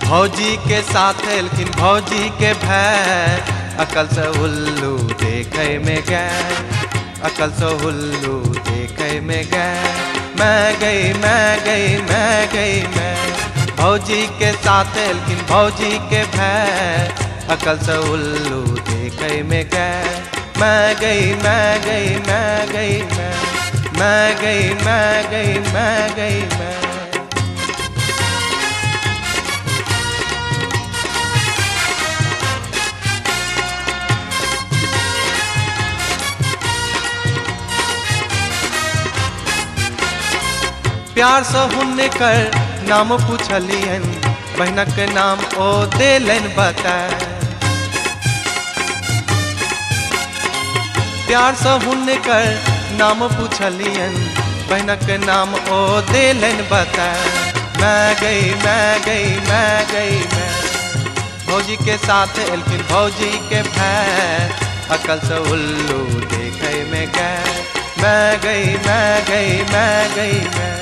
भौजी के साथ लेकिन भौजी के भय, अकल से उल्लू देखे में गए, अकल से उल्लू देखे में गए। मैं गई मैं गई मैं गई मैं, भौजी के साथ लेकिन भौजी के भय, अकल से उल्लू देखे में गए। मैं गई मैं गई मैं गई मैं गई मैं गई मैं गई मैं। प्यार से हुन कर नाम पूछलियन, बहनक नाम ओ देलन बताए। प्यार से हुन कर नाम पूछलियन, बहनक नाम ओ देलन बताए। मैं गई मैं गई मैं गई मैं, भौजी के साथ लेकिन भौजी के भय, अकल से उल्लू देखे में गए। मैं गई मैं गई मैं गई मैं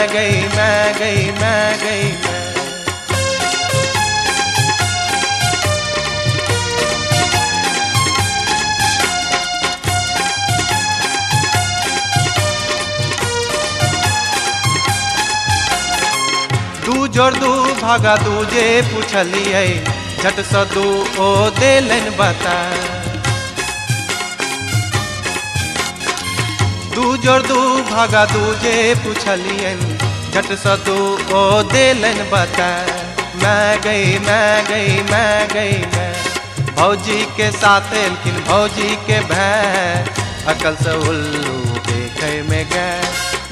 गई मैं गई मैं गई मैं। दू जोड़ दू भागा दू जे पूछलिए, झट से दू ओ देलन बता। दू जोड़ दू भागा दू जे पूछलियन, झट से दू ओ देलन बता। मैं गई मैं गई मैं गई मैं, भौजी के साथ लेकिन भौजी के भय, अकल से उल्लू देखे में गए।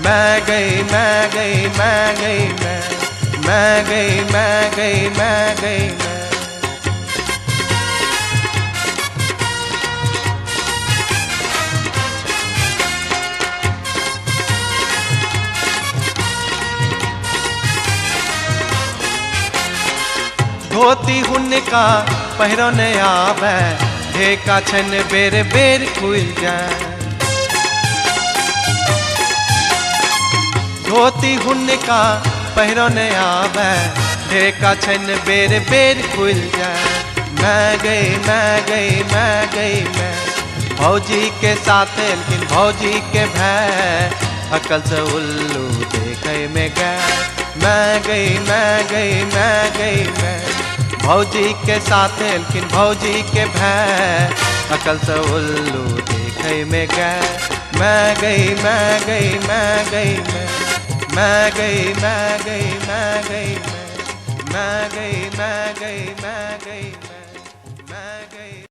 मैं गई मैं गई मैं गई मैं गई मैं गई मैं गई मैं। धोती हुन का पहिरो न आवे, ढेका छन बेर बेर खुल जाए। धोती हुन का पहिरो न आवे, ढेका छन बेर बेर खुल जाए। मैं गई मैं गई मैं गई मैं, भौजी के साथ लेकिन भौजी के भय, अकल से उल्लू देखे में गए। मैं गई मैं गई मैं गई मैं, भौजी के साथ लेकिन भौजी के भय, अकल से उल्लू देखे में गए। मैं गई मैं गई मैं गई मैं गई मैं गई मैं